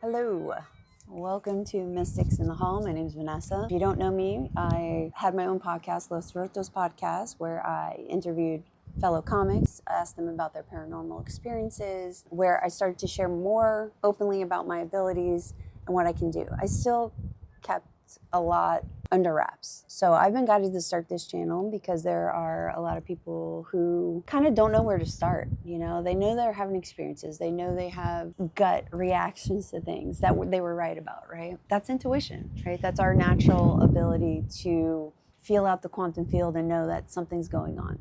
Hello, welcome to Mystics in the Hall. My name is Vanessa. If you don't know me, I had my own podcast, Los Rotos Podcast, where I interviewed fellow comics, asked them about their paranormal experiences, where I started to share more openly about my abilities and what I can do. I still kept a lot under wraps. So I've been guided to start this channel because there are a lot of people who kind of don't know where to start. You know, they know they're having experiences. They know they have gut reactions to things that they were right about, right? That's intuition, right? That's our natural ability to feel out the quantum field and know that something's going on.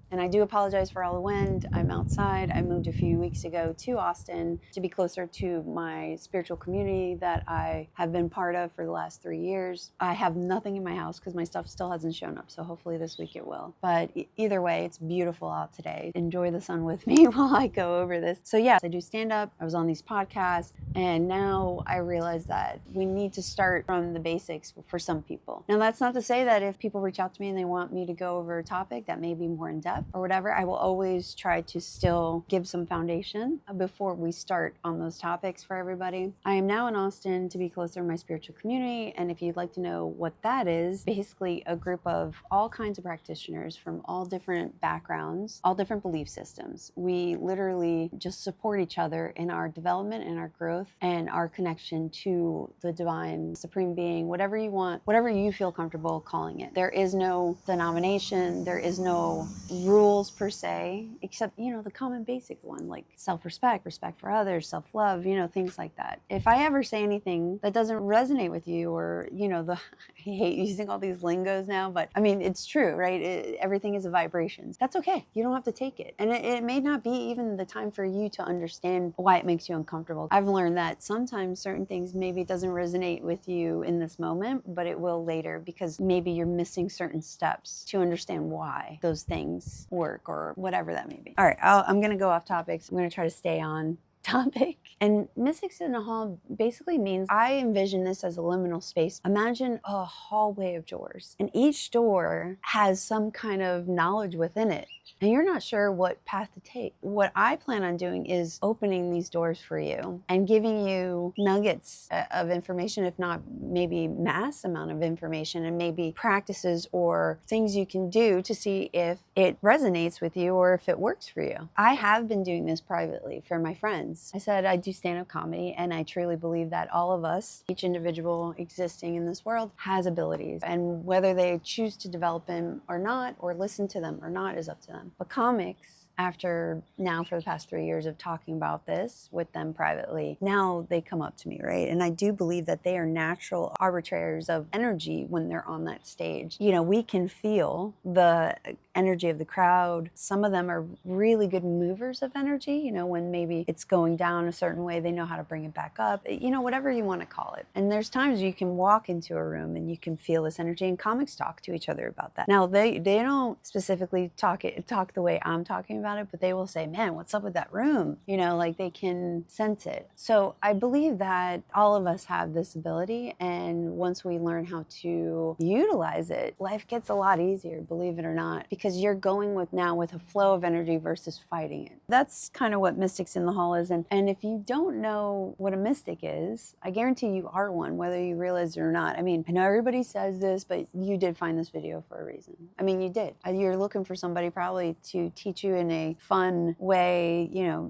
And I do apologize for all the wind. I'm outside. I moved a few weeks ago to Austin to be closer to my spiritual community that I have been part of for the last 3 years. I have nothing in my house because my stuff still hasn't shown up. So hopefully this week it will. But either way, it's beautiful out today. Enjoy the sun with me while I go over this. So yeah, I do stand up. I was on these podcasts. And now I realize that we need to start from the basics for some people. Now, that's not to say that if people reach out to me and they want me to go over a topic that may be more in depth or whatever, I will always try to still give some foundation before we start on those topics for everybody. I am now in Austin to be closer to my spiritual community. And if you'd like to know what that is, basically a group of all kinds of practitioners from all different backgrounds, all different belief systems. We literally just support each other in our development and our growth and our connection to the divine, supreme being, whatever you want, whatever you feel comfortable calling it. There is no denomination, there is no rules per se, except, the common basic one, like self-respect, respect for others, self-love, things like that. If I ever say anything that doesn't resonate with you or, I hate using all these lingos now, but I mean, it's true, right? Everything is a vibration. That's okay. You don't have to take it. And it may not be even the time for you to understand why it makes you uncomfortable. I've learned that sometimes certain things, maybe it doesn't resonate with you in this moment, but it will later because maybe you're missing certain steps to understand why those things work or whatever that may be. All right, I'm going to go off topics. I'm going to try to stay on topic. And Mystics in the Hall basically means I envision this as a liminal space. Imagine a hallway of doors, and each door has some kind of knowledge within it. And you're not sure what path to take. What I plan on doing is opening these doors for you and giving you nuggets of information, if not maybe mass amount of information, and maybe practices or things you can do to see if it resonates with you or if it works for you. I have been doing this privately for my friends. I said I do stand-up comedy, and I truly believe that all of us, each individual existing in this world, has abilities. And whether they choose to develop them or not, or listen to them or not, is up to them. But comics, after now for the past 3 years of talking about this with them privately, now they come up to me, right? And I do believe that they are natural arbitrators of energy when they're on that stage. We can feel the energy of the crowd. Some of them are really good movers of energy, when maybe it's going down a certain way, they know how to bring it back up, whatever you want to call it. And there's times you can walk into a room and you can feel this energy, and comics talk to each other about that. Now, they don't specifically talk the way I'm talking about it, but they will say, man, what's up with that room? Like they can sense it. So I believe that all of us have this ability, and once we learn how to utilize it, life gets a lot easier, believe it or not, because you're going with a flow of energy versus fighting it. That's kind of what Mystics in the Hall is. And if you don't know what a mystic is, I guarantee you are one, whether you realize it or not. I mean, I know everybody says this, but you did find this video for a reason. I mean, you did. You're looking for somebody probably to teach you in a fun way,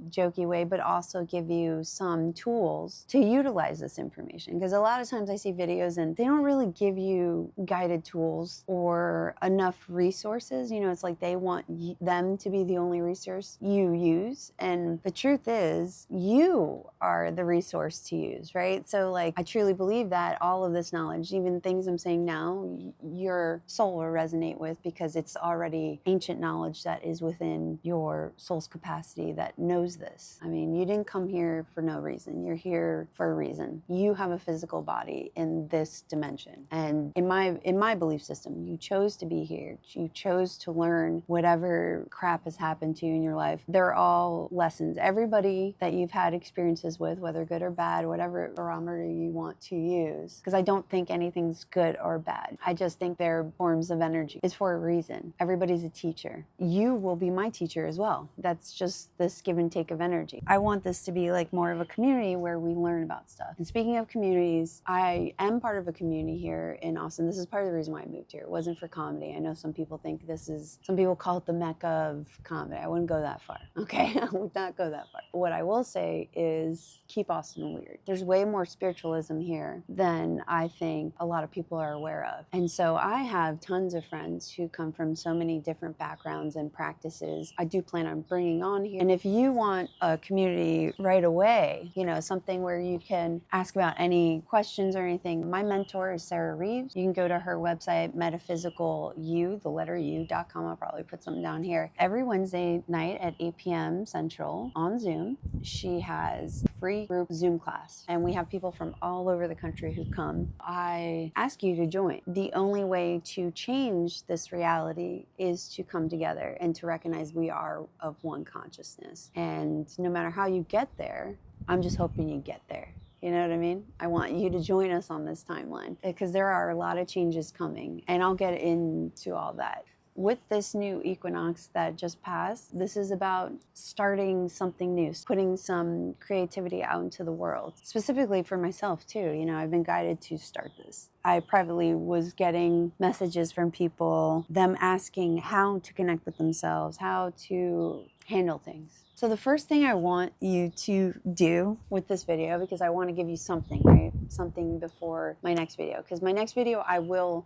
jokey way, but also give you some tools to utilize this information. Because a lot of times I see videos and they don't really give you guided tools or enough resources. It's like they want them to be the only resource you use. And the truth is, you are the resource to use, right? So I truly believe that all of this knowledge, even things I'm saying now, your soul will resonate with because it's already ancient knowledge that is within your soul's capacity that knows this. I mean, you didn't come here for no reason. You're here for a reason. You have a physical body in this dimension. And in my belief system, you chose to be here. You chose to learn whatever crap has happened to you in your life. They're all lessons. Everybody that you've had experiences with, whether good or bad, whatever barometer you want to use, because I don't think anything's good or bad. I just think they're forms of energy. It's for a reason. Everybody's a teacher. You will be my teacher as well. That's just this give and take of energy. I want this to be like more of a community where we learn about stuff. And speaking of communities, I am part of a community here in Austin. This is part of the reason why I moved here. It wasn't for comedy. I know some people think some people call it the Mecca of comedy. I wouldn't go that far, okay? I would not go that far. What I will say is keep Austin weird. There's way more spiritualism here than I think a lot of people are aware of. And so I have tons of friends who come from so many different backgrounds and practices. I do plan on bringing on here. And if you want a community right away, something where you can ask about any questions or anything, my mentor is Sarah Reeves. You can go to her website, metaphysicalu.com. I'll probably put something down here. Every Wednesday night at 8 p.m. Central on Zoom, she has a free group Zoom class. And we have people from all over the country who come. I ask you to join. The only way to change this reality is to come together and to recognize we are of one consciousness. And no matter how you get there, I'm just hoping you get there. You know what I mean? I want you to join us on this timeline because there are a lot of changes coming, and I'll get into all that. With this new equinox that just passed, this is about starting something new, putting some creativity out into the world, specifically for myself too. I've been guided to start this. I privately was getting messages from people, them asking how to connect with themselves, how to handle things. So the first thing I want you to do with this video, because I want to give you something, right? Something before my next video. Because my next video, I will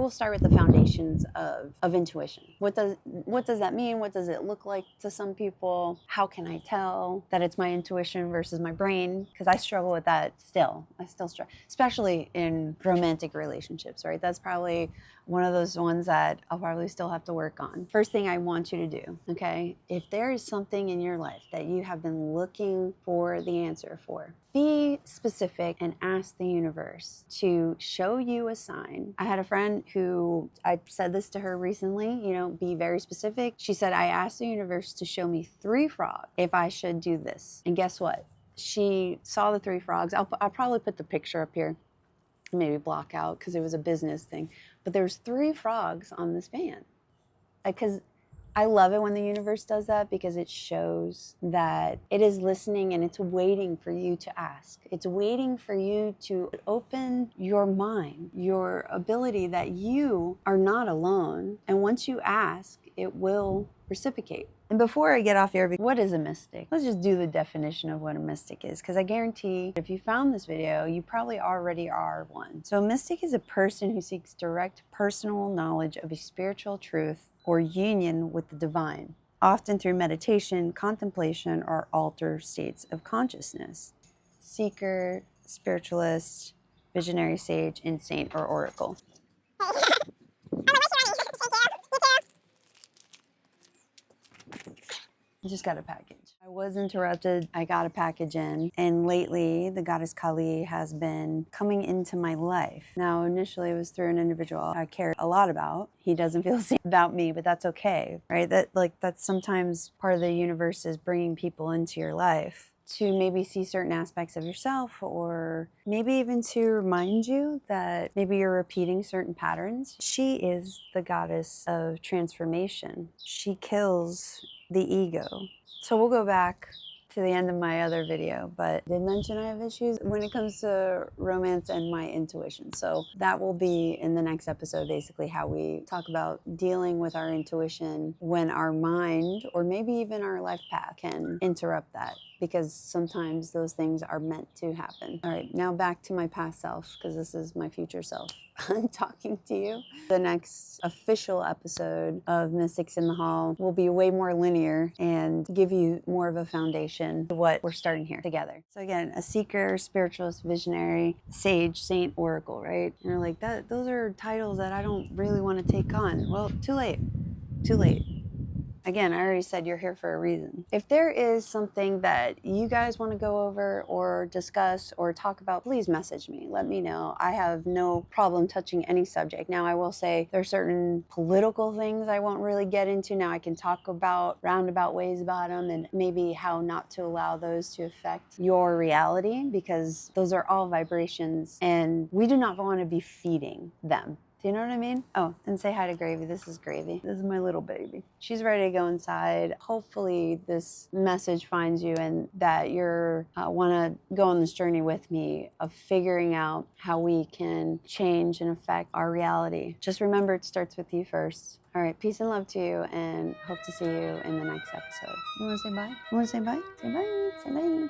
start with the foundations of intuition. What does that mean? What does it look like to some people? How can I tell that it's my intuition versus my brain? Because I struggle with that still. I still struggle, especially in romantic relationships, right? That's probably one of those ones that I'll probably still have to work on. First thing I want you to do, okay? If there is something in your life that you have been looking for the answer for, be specific and ask the universe to show you a sign. I had a friend who, I said this to her recently, be very specific. She said, I asked the universe to show me 3 frogs if I should do this. And guess what? She saw the 3 frogs. I'll probably put the picture up here, maybe block out because it was a business thing. But there's 3 frogs on this van. Because I love it when the universe does that, because it shows that it is listening and it's waiting for you to ask. It's waiting for you to open your mind, your ability that you are not alone. And once you ask, it will reciprocate. And before I get off here, what is a mystic? Let's just do the definition of what a mystic is, because I guarantee if you found this video, you probably already are one. So a mystic is a person who seeks direct personal knowledge of a spiritual truth or union with the divine, often through meditation, contemplation, or altered states of consciousness. Seeker, spiritualist, visionary, sage, and saint or oracle. I just got a package. I was interrupted. I got a package in. And lately, the goddess Kali has been coming into my life. Now, initially, it was through an individual I cared a lot about. He doesn't feel the same about me, but that's okay, right? That's sometimes part of the universe is bringing people into your life to maybe see certain aspects of yourself, or maybe even to remind you that maybe you're repeating certain patterns. She is the goddess of transformation. She kills the ego. So we'll go back to the end of my other video, but I did mention I have issues when it comes to romance and my intuition. So that will be in the next episode, basically how we talk about dealing with our intuition when our mind, or maybe even our life path, can interrupt that, because sometimes those things are meant to happen. All right, now back to my past self, because this is my future self. I'm talking to you. The next official episode of Mystics in the Hall will be way more linear and give you more of a foundation to what we're starting here together. So again, a seeker, spiritualist, visionary, sage, saint, oracle, right? And you're like, those are titles that I don't really want to take on. Well, too late. Too late. Again, I already said you're here for a reason. If there is something that you guys want to go over or discuss or talk about, please message me. Let me know. I have no problem touching any subject. Now, I will say there are certain political things I won't really get into. Now, I can talk about roundabout ways about them and maybe how not to allow those to affect your reality, because those are all vibrations and we do not want to be feeding them. Do you know what I mean? Oh, and say hi to Gravy. This is Gravy. This is my little baby. She's ready to go inside. Hopefully this message finds you and that you're want to go on this journey with me of figuring out how we can change and affect our reality. Just remember, it starts with you first. All right, peace and love to you, and hope to see you in the next episode. You want to say bye? You want to say bye? Say bye. Say bye.